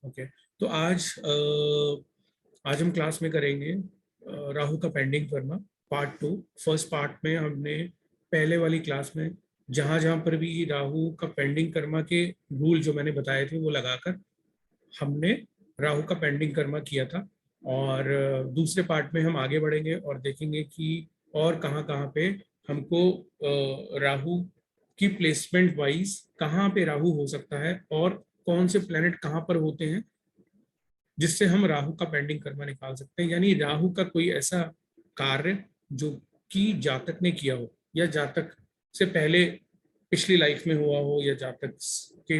Okay, तो आज हम क्लास में करेंगे राहु का pending Karma part 2। First part में हमने पहले वाली क्लास में जहां जहां पर भी राहु का पेंडिंग कर्मा के रूल जो मैंने बताए थे वो लगाकर हमने राहु का पेंडिंग कर्मा किया था। और दूसरे पार्ट में हम आगे बढ़ेंगे और देखेंगे कि और कहाँ कहाँ पे हमको राहु की प्लेसमेंट वाइज कहाँ पे राहु हो सकता है और कौन से प्लेनेट कहाँ पर होते हैं जिससे हम राहु का पेंडिंग कर्मा निकाल सकते हैं। यानी राहु का कोई ऐसा कार्य जो कि जातक ने किया हो या जातक से पहले पिछली लाइफ में हुआ हो या जातक के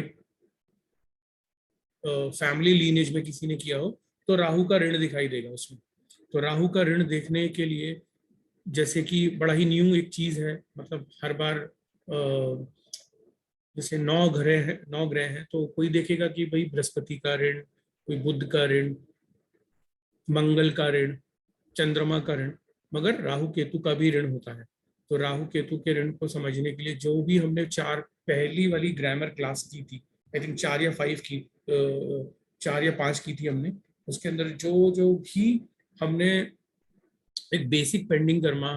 फैमिली लीनेज में किसी ने किया हो, तो राहु का ऋण दिखाई देगा उसमें। तो राहु का ऋण देखने के लिए जैसे कि बड़ा ही न्यू एक चीज है, मतलब हर बार जैसे 9 ग्रह हैं, 9 ग्रह हैं, तो कोई देखेगा कि भाई बृहस्पति का ऋण, कोई बुध का ऋण, मंगल का ऋण, चंद्रमा का ऋण, मगर राहु केतु का भी ऋण होता है। तो राहु केतु के ऋण को समझने के लिए जो भी हमने चार पहली वाली ग्रामर क्लास की थी, आई थिंक 4 या 5 की, 4 या 5 की थी हमने, उसके अंदर जो जो भी हमने एक बेसिक पेंडिंग कर्मा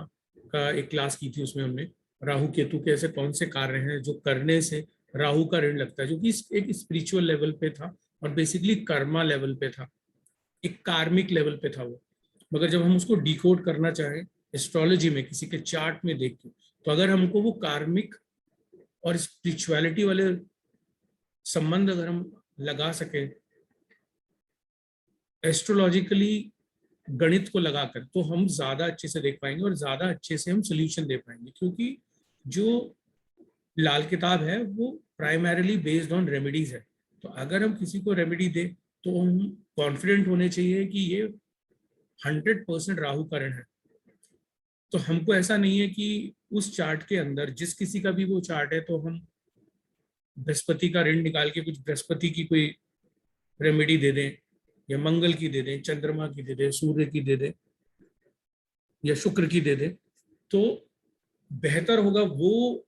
का एक क्लास की थी, उसमें हमने राहु केतु के ऐसे कौन से कार्य हैं जो करने से राहु का ऋण लगता है, जो कि एक स्पिरिचुअल लेवल पे था और बेसिकली कर्मा लेवल पे था, एक कार्मिक लेवल पे था वो। मगर जब हम उसको डिकोड करना चाहें एस्ट्रोलॉजी में किसी के चार्ट में देख के, तो अगर हमको वो कार्मिक और स्पिरिचुअलिटी वाले संबंध अगर हम लगा सके एस्ट्रोलॉजिकली गणित को लगाकर, तो हम ज्यादा अच्छे से देख पाएंगे और ज्यादा अच्छे से हम सोल्यूशन दे पाएंगे। क्योंकि जो लाल किताब है वो प्राइमरीली बेस्ड ऑन रेमेडीज है। तो अगर हम किसी को रेमेडी दे तो हम कॉन्फिडेंट होने चाहिए कि ये 100% राहु का ऋण है। तो हमको ऐसा नहीं है कि उस चार्ट के अंदर जिस किसी का भी वो चार्ट है तो हम बृहस्पति का ऋण निकाल के कुछ बृहस्पति की कोई रेमेडी दे दें, या मंगल की दे दें, चंद्रमा की दे दें, सूर्य की दे दें, या शुक्र की दे दें। तो बेहतर होगा वो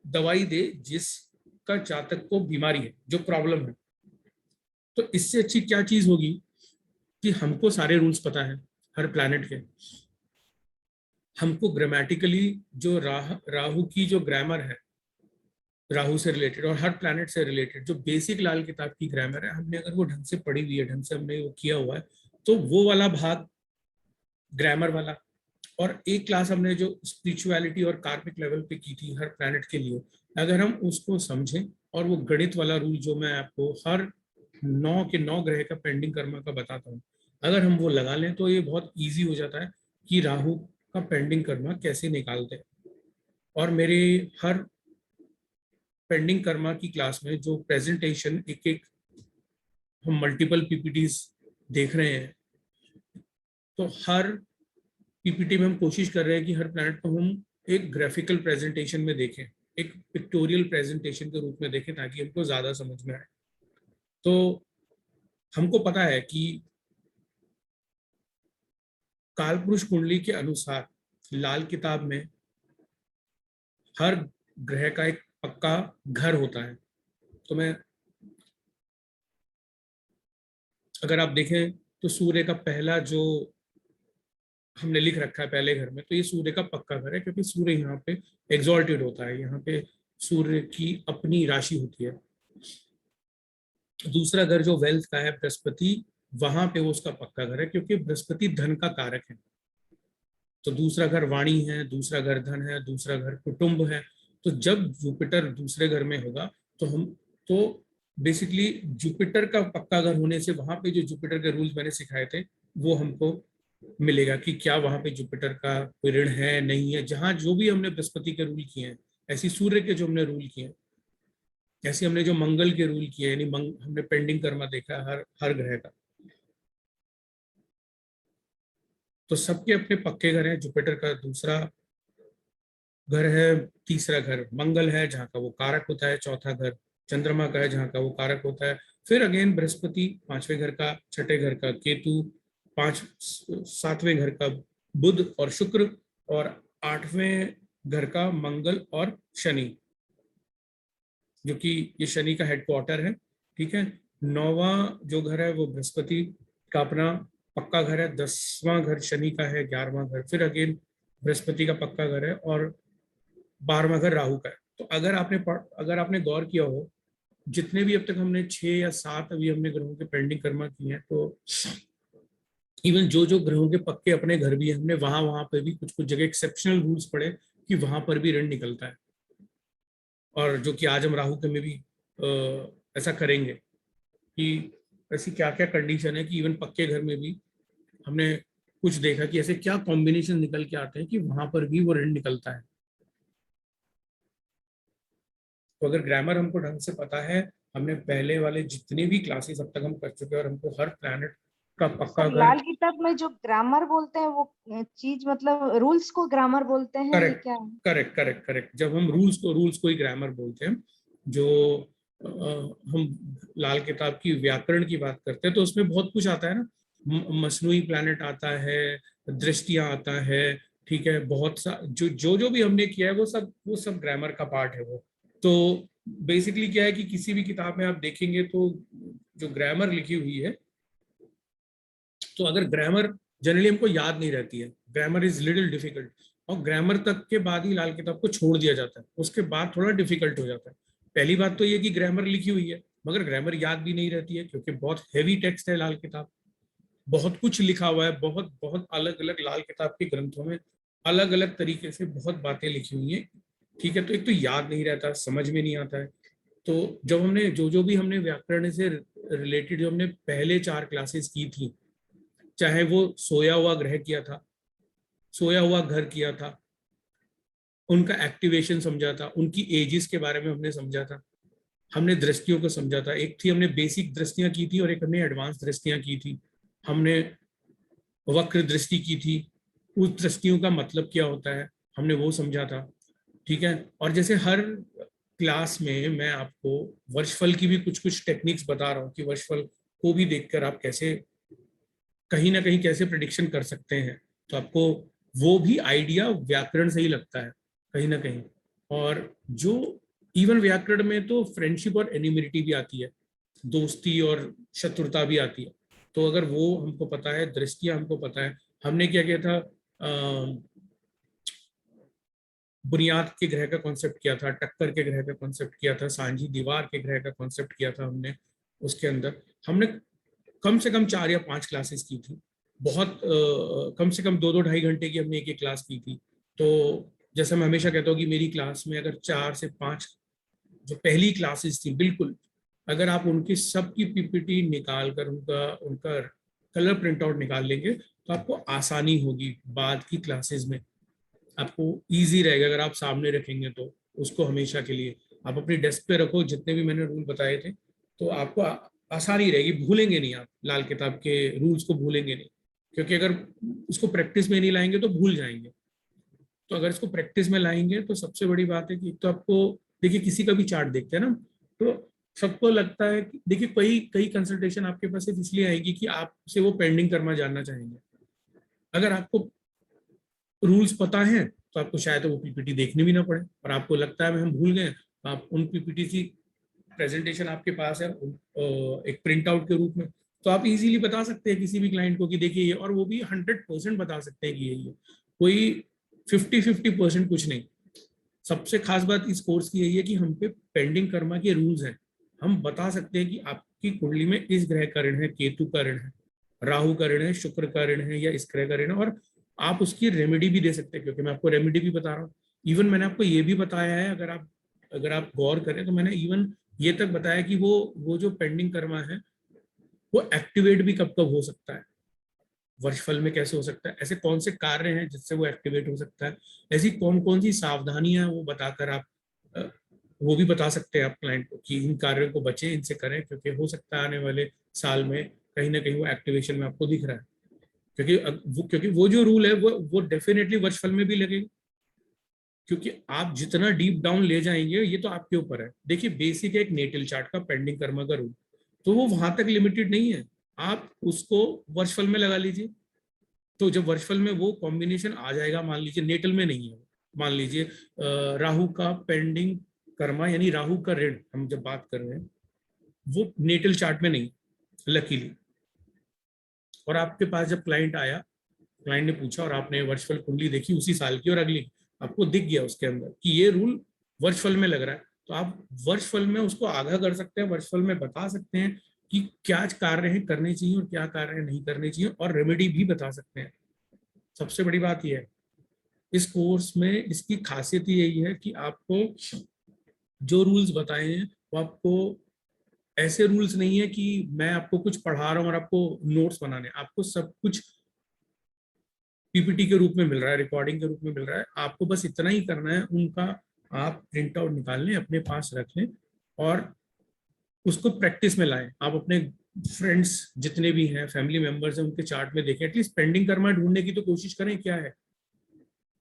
दवाई दे जिसका जातक को बीमारी है, जो प्रॉब्लम है। तो इससे अच्छी क्या चीज होगी कि हमको सारे रूल्स पता है हर प्लैनेट के, हमको ग्रामेटिकली जो राहु की जो ग्रामर है, राहु से रिलेटेड और हर प्लैनेट से रिलेटेड जो बेसिक लाल किताब की ग्रामर है, हमने अगर वो ढंग से पढ़ी हुई है, ढंग से हमने वो किया हुआ है, तो वो वाला भाग ग्रामर वाला, और एक क्लास हमने जो स्पिरिचुअलिटी और कार्मिक लेवल पे की थी हर प्लैनेट के लिए, अगर हम उसको समझें और वो गणित वाला रूल जो मैं आपको हर 9 के 9 ग्रह का पेंडिंग कर्मा का बताता हूँ, अगर हम वो लगा लें तो ये बहुत ईजी हो जाता है कि राहु का पेंडिंग कर्मा कैसे निकालते हैं। और मेरे हर पेंडिंग कर्मा की क्लास में जो प्रेजेंटेशन एक एक हम मल्टीपल पीपीटीज देख रहे हैं, तो हर पीपीटी में हम कोशिश कर रहे हैं कि हर प्लैनेट को हम एक ग्राफिकल प्रेजेंटेशन में देखें, एक पिक्टोरियल प्रेजेंटेशन के रूप में देखें, ताकि हमको ज्यादा समझ में आए। तो हमको पता है कि कालपुरुष कुंडली के अनुसार लाल किताब में हर ग्रह का एक पक्का घर होता है। तो मैं अगर आप देखें तो सूर्य का पहला जो हमने लिख रखा है पहले घर में, तो ये सूर्य का पक्का घर है, क्योंकि सूर्य यहाँ पे एग्जॉल्टेड होता है, यहाँ पे सूर्य की अपनी राशि होती है। दूसरा घर जो वेल्थ का है बृहस्पति, वहां पे वो उसका पक्का घर है, क्योंकि बृहस्पति धन का कारक है। तो दूसरा घर वाणी है, दूसरा घर धन है, दूसरा घर कुटुंब है। तो जब जुपिटर दूसरे घर में होगा तो हम तो बेसिकली जुपिटर का पक्का घर होने से वहां पे जो जुपिटर के रूल्स मैंने सिखाए थे वो हमको मिलेगा कि क्या वहां पे जुपिटर का कोई ऋण है नहीं है। जहां जो भी हमने बृहस्पति के रूल किए हैं, ऐसी सूर्य के जो हमने रूल किए हैं, ऐसे हमने जो मंगल के रूल किए, यानी हमने पेंडिंग कर्मा देखा है हर हर ग्रह का। तो सबके अपने पक्के घर हैं। जुपिटर का दूसरा घर है, तीसरा घर मंगल है जहाँ का वो कारक होता है, चौथा घर चंद्रमा का है जहाँ का वो कारक होता है। फिर अगेन बृहस्पति, पांचवें घर का, छठे घर का केतु, सातवें घर का बुध और शुक्र, और आठवें घर का मंगल और शनि, जो कि ये शनि का हेडक्वार्टर है। ठीक है, 9वां जो घर है वो बृहस्पति का अपना पक्का घर है, 10वां घर शनि का है, 11वां घर फिर अगेन बृहस्पति का पक्का घर है, और 12वां घर राहु का है। तो अगर आपने गौर किया हो, जितने भी अब तक हमने 6 या 7 अभी हमने ग्रहों के पेंडिंग कर्मा किए हैं, तो इवन जो जो ग्रहों के पक्के अपने घर भी है, हमने वहां वहां पे भी कुछ कुछ जगह एक्सेप्शनल रूल्स पढ़े कि वहां पर भी ऋण निकलता है। और जो कि आज हम राहु के में भी ऐसा करेंगे कि ऐसी क्या क्या कंडीशन है कि इवन पक्के घर में भी हमने कुछ देखा कि ऐसे क्या कॉम्बिनेशन निकल के आते हैं कि वहां पर भी वो ऋण निकलता है। तो अगर ग्रामर हमको ढंग से पता है, हमने पहले वाले जितने भी क्लासेस अब तक हम कर चुके हैं, और हमको हर प्लैनेट का पक्का सर घर। लाल किताब में जो ग्रामर बोलते हैं वो चीज मतलब रूल्स को ग्रामर बोलते हैं, ये करेक्ट क्या है? करेक्ट करेक्ट करेक्ट, जब हम रूल्स को ही ग्रामर बोलते हैं। जो हम लाल किताब की व्याकरण की बात करते हैं तो उसमें बहुत कुछ आता है ना, मसनूई प्लैनेट आता है, दृष्टियां आता है, ठीक है, बहुत सा जो जो जो भी हमने किया है वो सब ग्रामर का पार्ट है वो। तो बेसिकली क्या है कि किसी भी किताब में आप देखेंगे तो जो ग्रामर लिखी हुई है, तो अगर ग्रामर जनरली हमको याद नहीं रहती है, ग्रामर इज लिटिल डिफिकल्ट, और ग्रामर तक के बाद ही लाल किताब को छोड़ दिया जाता है, उसके बाद थोड़ा डिफिकल्ट हो जाता है। पहली बात तो ये कि ग्रामर लिखी हुई है मगर ग्रामर याद भी नहीं रहती है, क्योंकि बहुत हैवी टेक्स्ट है लाल किताब, बहुत कुछ लिखा हुआ है, बहुत बहुत अलग अलग लाल किताब के ग्रंथों में अलग अलग तरीके से बहुत बातें लिखी हुई हैं। ठीक है, तो एक तो याद नहीं रहता, समझ में नहीं आता है। तो जब हमने जो जो भी हमने व्याकरण से रिलेटेड जो हमने पहले 4 क्लासेस की थी, चाहे वो सोया हुआ ग्रह किया था, सोया हुआ घर किया था, उनका एक्टिवेशन समझा था, उनकी एजिस के बारे में हमने समझा था, हमने दृष्टियों को समझा था। एक थी हमने बेसिक दृष्टियां की थी और एक हमने एडवांस दृष्टियां की थी। हमने वक्र दृष्टि की थी, उस दृष्टियों का मतलब क्या होता है हमने वो समझा था। ठीक है, और जैसे हर क्लास में मैं आपको वर्षफल की भी कुछ कुछ टेक्निक्स बता रहा हूँ कि वर्षफल को भी देखकर आप कैसे कहीं ना कहीं कैसे प्रिडिक्शन कर सकते हैं, तो आपको वो भी आइडिया व्याकरण से ही लगता है कहीं ना कहीं। और जो इवन व्याकरण में तो फ्रेंडशिप और एनिमिटी भी आती है, दोस्ती और शत्रुता भी आती है। तो अगर वो हमको पता है, दृष्टियां हमको पता है, हमने क्या किया था, बुनियाद के ग्रह का कॉन्सेप्ट किया था, टक्कर के ग्रह का कॉन्सेप्ट किया था, सांझी दीवार के ग्रह का कॉन्सेप्ट किया था हमने। उसके अंदर हमने कम से कम 4 या 5 क्लासेस की थी, बहुत कम से कम 2-2 ढाई घंटे की हमने एक एक क्लास की थी। तो जैसे मैं हमेशा कहता हूँ कि मेरी क्लास में अगर 4 से 5 जो पहली क्लासेस थी, बिल्कुल अगर आप उनकी सबकी पीपीटी निकाल कर उनका उनका कलर प्रिंट आउट निकाल लेंगे तो आपको आसानी होगी बाद की क्लासेस में, आपको इजी रहेगा अगर आप सामने रखेंगे तो। उसको हमेशा के लिए आप अपनी डेस्क पे रखो, जितने भी मैंने रूल बताए थे, तो आपको आसानी रहेगी, भूलेंगे नहीं आप लाल किताब के रूल्स को भूलेंगे नहीं। क्योंकि अगर उसको प्रैक्टिस में नहीं लाएंगे तो भूल जाएंगे। तो अगर इसको प्रैक्टिस में लाएंगे तो सबसे बड़ी बात है कि तो आपको देखिए, किसी का भी चार्ट देखते हैं ना, तो सबको लगता है कि देखिए कई कई कंसल्टेशन आपके पास सिर्फ इसलिए आएगी कि आपसे वो पेंडिंग कर्मा जानना चाहेंगे। अगर आपको रूल्स पता है तो आपको शायद वो पीपीटी देखनी भी ना पड़े, और आपको लगता है हम भूल गए, तो आप उन पीपीटी की प्रेजेंटेशन आपके पास है एक प्रिंट आउट के रूप में, तो आप इजीली बता सकते हैं किसी भी क्लाइंट को कि देखिए ये, और वो भी 100% बता सकते हैं कि यही है, कोई 50-50% कुछ नहीं। सबसे खास बात इस कोर्स की यही है कि हम पे पेंडिंग कर्मा के रूल्स हैं, हम बता सकते हैं कि आपकी कुंडली में इस ग्रह का ऋण है, केतु का ऋण है, राहु का ऋण है, शुक्र का ऋण है, या इस ग्रह का ऋण है, और आप उसकी रेमेडी भी दे सकते हैं, क्योंकि मैं आपको रेमेडी भी बता रहा हूँ। इवन मैंने आपको ये भी बताया है, अगर आप गौर करें तो मैंने इवन ये तक बताया कि वो जो पेंडिंग कर्मा है वो एक्टिवेट भी कब कब हो सकता है, वर्षफल में कैसे हो सकता है, ऐसे कौन से कार्य हैं जिससे वो एक्टिवेट हो सकता है, ऐसी कौन कौन सी सावधानियां वो बताकर आप अ, वो भी बता सकते हैं आप क्लाइंट को कि इन कार्यों को बचें, इनसे करें, क्योंकि हो सकता है आने वाले साल में कहीं ना कहीं वो एक्टिवेशन में आपको दिख रहा है। क्योंकि वो जो रूल है वो डेफिनेटली वर्षफल में भी लगेगा, क्योंकि आप जितना डीप डाउन ले जाएंगे ये तो आपके ऊपर है। देखिए बेसिक है एक नेटल चार्ट का पेंडिंग कर्मा का रूल, तो वो वहां तक लिमिटेड नहीं है, आप उसको वर्षफल में लगा लीजिए। तो जब वर्षफल में वो कॉम्बिनेशन आ जाएगा, मान लीजिए नेटल में नहीं है, मान लीजिए राहु का पेंडिंग कर्मा यानी राहु का ऋण हम जब बात कर रहे हैं, वो नेटल चार्ट में नहीं, लकीली। और आपके पास जब क्लाइंट आया, क्लाइंट ने पूछा और आपने वर्चुअल कुंडली देखी उसी साल की और अगली, आपको दिख गया उसके अंदर कि ये रूल वर्चुअल में लग रहा है, तो आप वर्चुअल में उसको आगाह कर सकते हैं, वर्चुअल में बता सकते हैं कि क्या कार्य है करने चाहिए और क्या कार्य नहीं करने चाहिए, और रेमेडी भी बता सकते हैं। सबसे बड़ी बात यह है इस कोर्स में, इसकी खासियत यही है कि आपको जो रूल्स बताए हैं वो आपको ऐसे रूल्स नहीं है कि मैं आपको कुछ पढ़ा रहा हूँ और आपको नोट्स बनाने, आपको सब कुछ पीपीटी के रूप में मिल रहा है, रिकॉर्डिंग के रूप में मिल रहा है। आपको बस इतना ही करना है, उनका आप प्रिंट आउट निकाल लें, अपने पास रख लें और उसको प्रैक्टिस में लाएं। आप अपने फ्रेंड्स जितने भी हैं, फैमिली मेंबर्स हैं, उनके चार्ट में देखें, एटलीस्ट पेंडिंग कर्मा ढूंढने की तो कोशिश करें क्या है,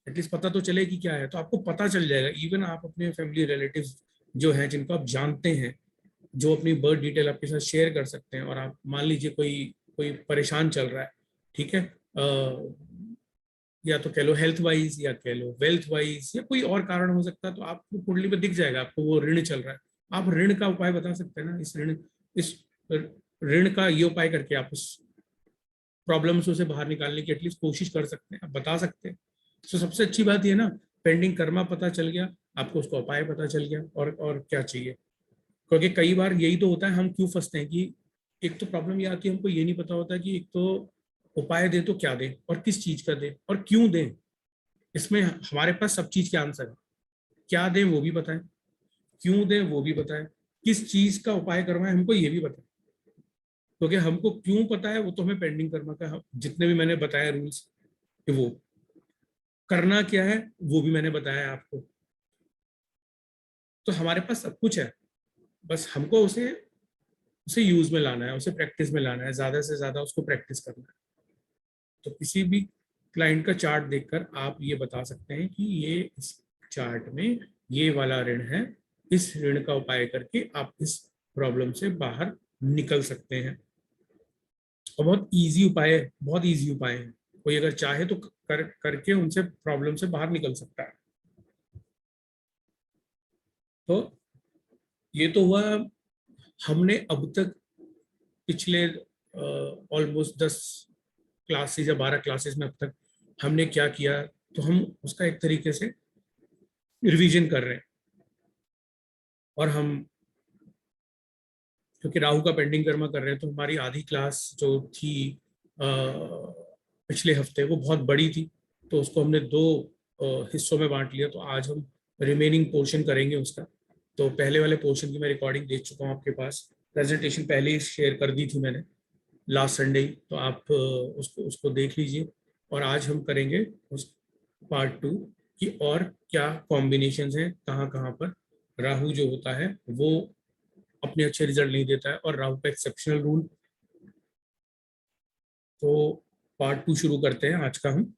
एटलीस्ट पता तो चले कि क्या है, तो आपको पता चल जाएगा। इवन आप अपने फैमिली रिलेटिव्स जो हैं, जिनको आप जानते हैं, जो अपनी बर्थ डिटेल आपके साथ शेयर कर सकते हैं, और आप मान लीजिए कोई कोई परेशान चल रहा है, ठीक है, या तो कह लो हेल्थ वाइज, या कह लो वेल्थ वाइज, या कोई और कारण हो सकता है, तो आपको कुंडली में दिख जाएगा आपको वो ऋण चल रहा है। आप ऋण का उपाय बता सकते हैं ना, इस ऋण का ये उपाय करके आप उस प्रॉब्लम से बाहर निकालने की एटलीस्ट कोशिश कर सकते हैं, आप बता सकते हैं। तो सबसे अच्छी बात ये ना, पेंडिंग कर्मा पता चल गया आपको, उसका उपाय पता चल गया, और क्या चाहिए। क्योंकि कई बार यही तो होता है, हम क्यों फंसते हैं कि एक तो प्रॉब्लम ये आती है, हमको ये नहीं पता होता कि एक तो उपाय दें तो क्या दें और किस चीज का दें और क्यों दें। इसमें हमारे पास सब चीज के आंसर है, क्या दें वो भी बताएं, क्यों दें वो भी बताएं, किस चीज का उपाय करवाएं हमको ये भी बताएं। क्योंकि हमको क्यों पता है वो तो हमें पेंडिंग कर्मा का, जितने भी मैंने बताया रूल्स, कि वो करना क्या है वो भी मैंने बताया आपको। तो हमारे पास सब कुछ है, बस हमको उसे उसे यूज में लाना है, उसे प्रैक्टिस में लाना है, ज्यादा से ज्यादा उसको प्रैक्टिस करना है। तो किसी भी क्लाइंट का चार्ट देखकर आप ये बता सकते हैं कि ये इस चार्ट में ये वाला ऋण है, इस ऋण का उपाय करके आप इस प्रॉब्लम से बाहर निकल सकते हैं। और बहुत इजी उपाय है, बहुत इजी उपाय है, कोई अगर चाहे तो करके उनसे प्रॉब्लम से बाहर निकल सकता है। तो ये तो हुआ, हमने अब तक पिछले ऑलमोस्ट 10 क्लासेस या 12 क्लासेस में अब तक हमने क्या किया, तो हम उसका एक तरीके से रिवीजन कर रहे हैं। और हम क्योंकि राहु का पेंडिंग कर्मा कर रहे हैं, तो हमारी आधी क्लास जो थी पिछले हफ्ते, वो बहुत बड़ी थी, तो उसको हमने 2 हिस्सों में बांट लिया। तो आज हम रिमेनिंग पोर्शन करेंगे उसका। तो पहले वाले पोर्शन की मैं रिकॉर्डिंग दे चुका हूँ आपके पास, प्रेजेंटेशन पहले ही शेयर कर दी थी मैंने लास्ट संडे ही, तो आप उसको उसको देख लीजिए। और आज हम करेंगे उस पार्ट 2 की, और क्या कॉम्बिनेशंस हैं, कहाँ कहाँ पर राहु जो होता है वो अपने अच्छे रिजल्ट नहीं देता है, और राहु का एक्सेप्शनल रूल। तो पार्ट 2 शुरू करते हैं आज का हम।